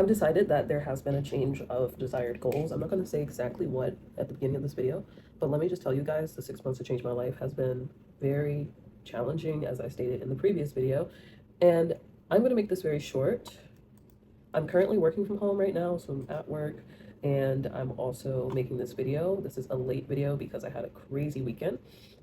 I've decided that there has been a change of desired goals. I'm not going to say exactly what at the beginning of this video, but let me just tell you guys the 6 months to change my life has been very challenging, as I stated in the previous video. And I'm going to make this very short. I'm currently working from home right now, so I'm at work, and I'm also making this video. This is a late video because I had a crazy weekend.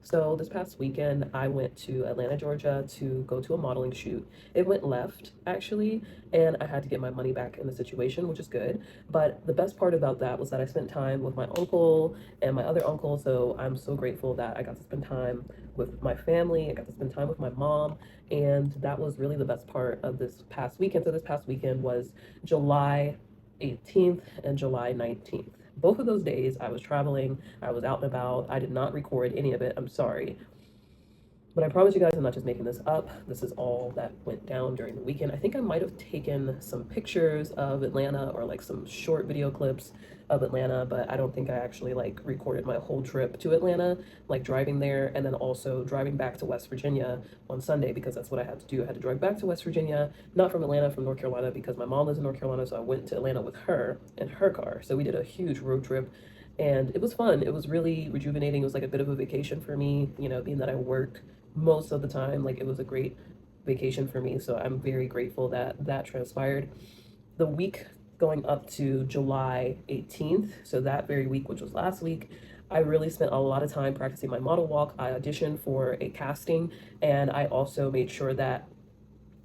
So this past weekend, I went to Atlanta, Georgia to go to a modeling shoot. It went left, actually, and I had to get my money back in the situation, which is good. But the best part about that was that I spent time with my uncle and my other uncle, so I'm so grateful that I got to spend time with my family. I got to spend time with my mom, and that was really the best part of this past weekend. So this past weekend was July 18th and July 19th. Both of those days I was traveling, I was out and about. I did not record any of it. I'm sorry. But I promise you guys, I'm not just making this up. This is all that went down during the weekend. I think I might have taken some pictures of Atlanta or like some short video clips of Atlanta, but I don't think I actually like recorded my whole trip to Atlanta, like driving there and then also driving back to West Virginia on Sunday because that's what I had to do. I had to drive back to West Virginia, not from Atlanta, from North Carolina, because my mom lives in North Carolina, so I went to Atlanta with her in her car. So we did a huge road trip and it was fun. It was really rejuvenating. It was like a bit of a vacation for me, you know, being that I work most of the time. Like, it was a great vacation for me, so I'm very grateful that that transpired. The week going up to July 18th, so that very week, which was last week, I really spent a lot of time practicing my model walk. I auditioned for a casting, and I also made sure that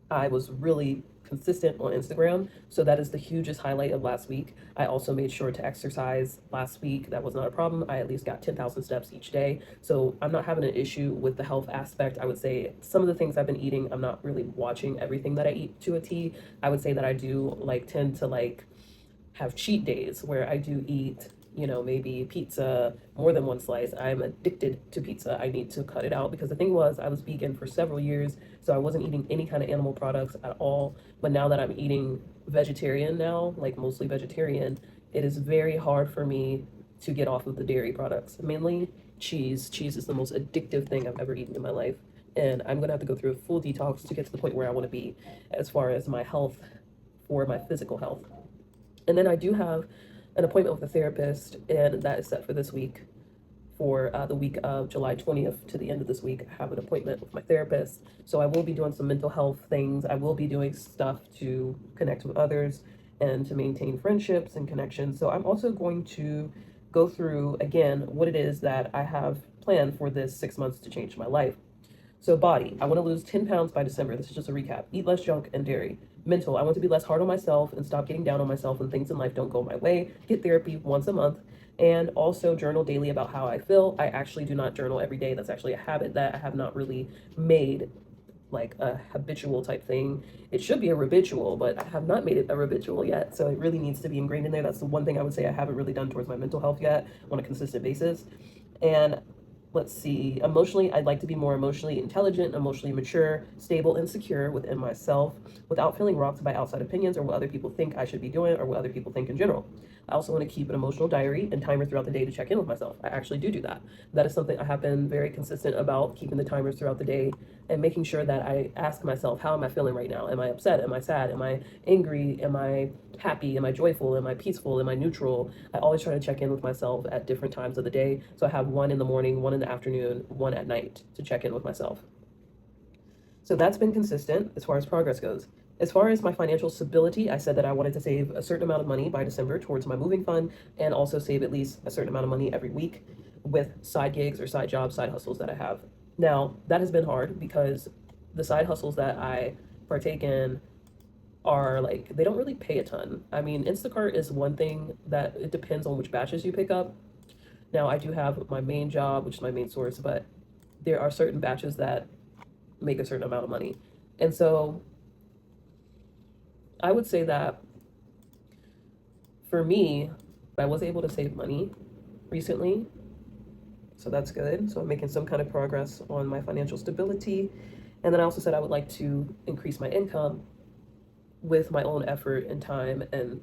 I was really consistent on Instagram. So that is the hugest highlight of last week. I also made sure to exercise last week. That was not a problem. I at least got 10,000 steps each day. So I'm not having an issue with the health aspect. I would say some of the things I've been eating, I'm not really watching everything that I eat to a T. I would say that I do like tend to like have cheat days where I do eat, you know, maybe pizza more than one slice. I'm addicted to pizza. I need to cut it out because the thing was, I was vegan for several years, so I wasn't eating any kind of animal products at all. But now that I'm eating vegetarian now, like mostly vegetarian, it is very hard for me to get off of the dairy products. Mainly cheese. Cheese is the most addictive thing I've ever eaten in my life. And I'm gonna have to go through a full detox to get to the point where I want to be as far as my health, for my physical health. And then I do have an appointment with a therapist, and that is set for this week. For the week of July 20th to the end of this week, I have an appointment with my therapist. So I will be doing some mental health things. I will be doing stuff to connect with others and to maintain friendships and connections. So I'm also going to go through again what it is that I have planned for this 6 months to change my life. So body, I want to lose 10 pounds by December. This is just a recap. Eat less junk and dairy. Mental, I want to be less hard on myself and stop getting down on myself when things in life don't go my way. Get therapy once a month. And also journal daily about how I feel. I actually do not journal every day. That's actually a habit that I have not really made like a habitual type thing. It should be a habitual, but I have not made it a habitual yet. So it really needs to be ingrained in there. That's the one thing I would say I haven't really done towards my mental health yet on a consistent basis. And let's see, emotionally, I'd like to be more emotionally intelligent, emotionally mature, stable, and secure within myself without feeling rocked by outside opinions or what other people think I should be doing or what other people think in general. I also want to keep an emotional diary and timer throughout the day to check in with myself. I actually do that. That is something I have been very consistent about, keeping the timers throughout the day and making sure that I ask myself, how am I feeling right now? Am I upset? Am I sad? Am I angry? Am I happy? Am I joyful? Am I peaceful? Am I neutral? I always try to check in with myself at different times of the day. So I have one in the morning, one in the afternoon, one at night to check in with myself. So that's been consistent as far as progress goes. As far as my financial stability, I said that I wanted to save a certain amount of money by December towards my moving fund and also save at least a certain amount of money every week with side gigs or side jobs, side hustles that I have. Now, that has been hard because the side hustles that I partake in are like, they don't really pay a ton. I mean, Instacart is one thing that it depends on which batches you pick up. Now, I do have my main job, which is my main source, but there are certain batches that make a certain amount of money. And so I would say that for me, I was able to save money recently. So that's good. So I'm making some kind of progress on my financial stability. And then I also said I would like to increase my income with my own effort and time and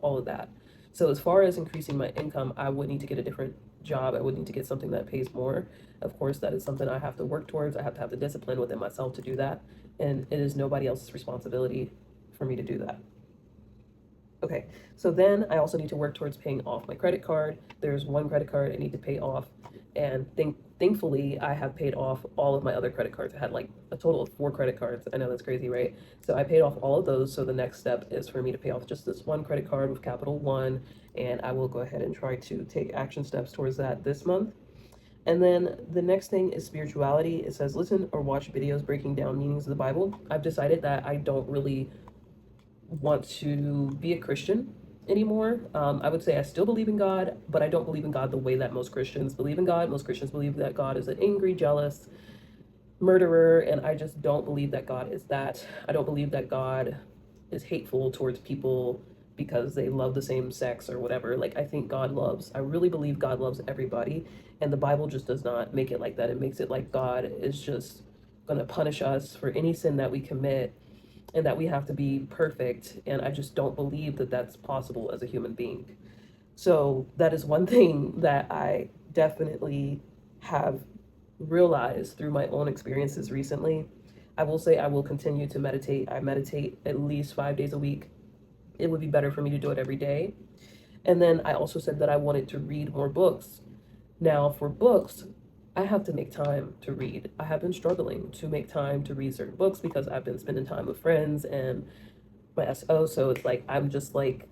all of that. So as far as increasing my income, I would need to get a different job. I would need to get something that pays more. Of course, that is something I have to work towards. I have to have the discipline within myself to do that. And it is nobody else's responsibility for me to do that. Okay, so then I also need to work towards paying off my credit card. There's one credit card I need to pay off, and thankfully I have paid off all of my other credit cards. I had like a total of 4 credit cards. I know that's crazy, right? So I paid off all of those. So the next step is for me to pay off just this one credit card with Capital One, and I will go ahead and try to take action steps towards that this month. And then the next thing is spirituality. It says listen or watch videos breaking down meanings of the Bible. I've decided that I don't really want to be a Christian anymore. I would say I still believe in God, but I don't believe in God the way that most Christians believe in God. Most Christians believe that God is an angry, jealous murderer, and I just don't believe that God is that. I don't believe that God is hateful towards people because they love the same sex or whatever. Like, I think I really believe God loves everybody, and the Bible just does not make it like that. It makes it like God is just gonna punish us for any sin that we commit and that we have to be perfect. And I just don't believe that that's possible as a human being. So that is one thing that I definitely have realized through my own experiences recently. I will say I will continue to meditate. I meditate at least 5 days a week. It would be better for me to do it every day. And then I also said that I wanted to read more books. Now, for books, I have to make time to read. I have been struggling to make time to read certain books because I've been spending time with friends and my SO. So it's like I'm just like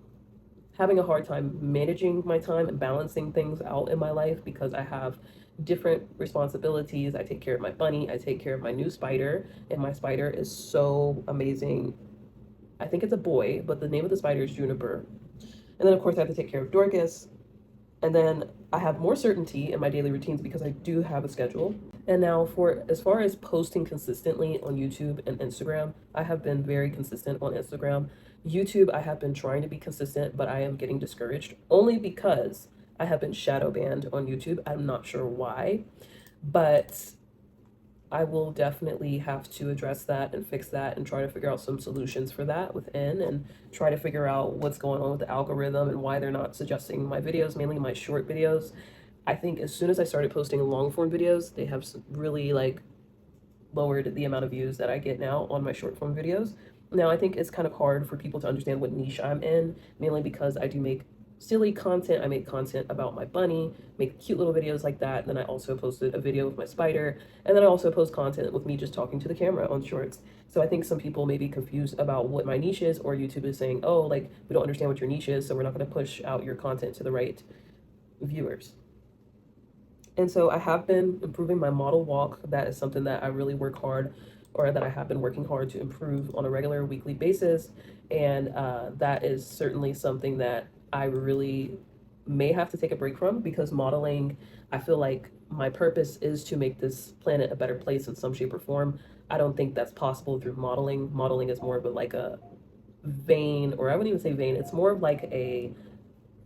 having a hard time managing my time and balancing things out in my life because I have different responsibilities. I take care of my bunny, I take care of my new spider, and my spider is so amazing. I think it's a boy, but the name of the spider is Juniper. And then, of course, I have to take care of Dorcas. And then I have more certainty in my daily routines because I do have a schedule. And now, for as far as posting consistently on YouTube and Instagram, I have been very consistent on Instagram. YouTube, I have been trying to be consistent, but I am getting discouraged only because I have been shadow banned on YouTube. I'm not sure why, but I will definitely have to address that and fix that and try to figure out some solutions for that within and try to figure out what's going on with the algorithm and why they're not suggesting my videos, mainly my short videos. I think as soon as I started posting long form videos, they have really like lowered the amount of views that I get now on my short form videos. Now, I think it's kind of hard for people to understand what niche I'm in, mainly because I do make silly content. I make content about my bunny, make cute little videos like that. Then I also posted a video with my spider, and then I also post content with me just talking to the camera on shorts. So I think some people may be confused about what my niche is, or YouTube is saying, oh, like, we don't understand what your niche is, so we're not going to push out your content to the right viewers. And so I have been improving my model walk. That is something that I really work hard, or that I have been working hard to improve on a regular weekly basis. And that is certainly something that I really may have to take a break from because modeling, I feel like my purpose is to make this planet a better place in some shape or form. I don't think that's possible through modeling. Modeling is more of a, like a vein, or I wouldn't even say vein, it's more of like a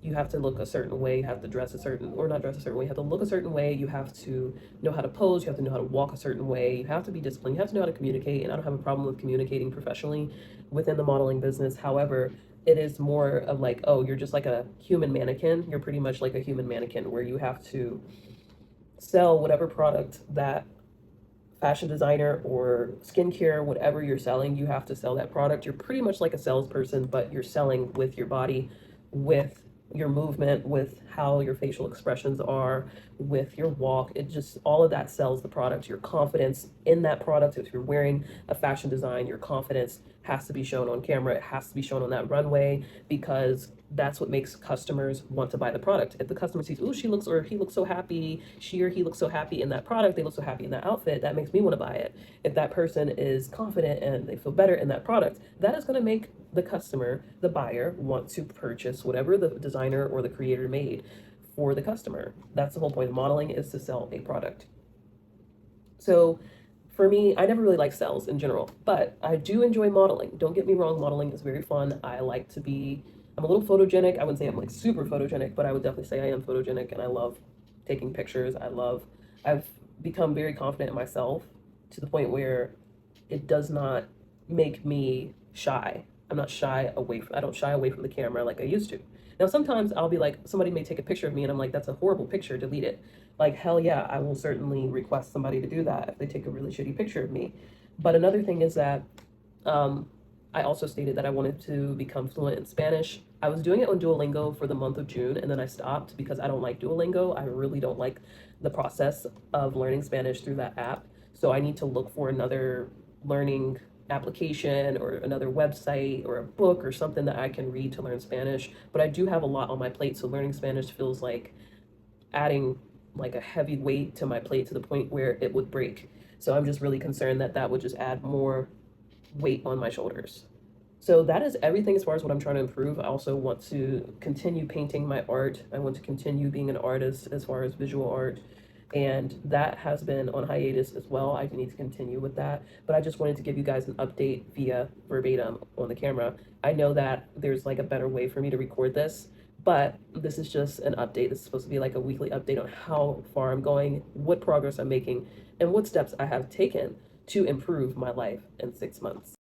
you have to look a certain way, you have to dress a certain, or not dress a certain way, you have to look a certain way, you have to know how to pose, you have to know how to walk a certain way, you have to be disciplined, you have to know how to communicate. And I don't have a problem with communicating professionally within the modeling business. However, it is more of like, oh, you're just like a human mannequin. You're pretty much like a human mannequin where you have to sell whatever product that fashion designer or skincare, whatever you're selling, you have to sell that product. You're pretty much like a salesperson, but you're selling with your body, with your movement, with how your facial expressions are, with your walk. It just, all of that sells the product. Your confidence in that product, if you're wearing a fashion design, your confidence has to be shown on camera. It has to be shown on that runway because that's what makes customers want to buy the product. If the customer sees, oh, she looks or he looks so happy, she or he looks so happy in that product, they look so happy in that outfit, that makes me want to buy it. If that person is confident and they feel better in that product, that is going to make the customer, the buyer, want to purchase whatever the designer or the creator made for the customer. That's the whole point of modeling, is to sell a product. So for me, I never really like sales in general, but I do enjoy modeling. Don't get me wrong, modeling is very fun. I like to be, I'm a little photogenic. I wouldn't say I'm like super photogenic, but I would definitely say I am photogenic, and I love taking pictures. I've become very confident in myself to the point where it does not make me shy. I'm not shy away from, I don't shy away from the camera like I used to. Now, sometimes I'll be like, somebody may take a picture of me and I'm like, that's a horrible picture, delete it. Like, hell yeah, I will certainly request somebody to do that if they take a really shitty picture of me. But another thing is that, um, I also stated that I wanted to become fluent in Spanish. I was doing it on Duolingo for the month of June, and then I stopped because I don't like Duolingo. I really don't like the process of learning Spanish through that app. So I need to look for another learning application or another website or a book or something that I can read to learn Spanish. But I do have a lot on my plate, so learning Spanish feels like adding like a heavy weight to my plate to the point where it would break. So I'm just really concerned that that would just add more weight on my shoulders. So that is everything as far as what I'm trying to improve. I also want to continue painting my art. I want to continue being an artist as far as visual art. And that has been on hiatus as well. I need to continue with that. But I just wanted to give you guys an update via verbatim on the camera. I know that there's like a better way for me to record this, but this is just an update. This is supposed to be like a weekly update on how far I'm going, what progress I'm making, and what steps I have taken to improve my life in 6 months.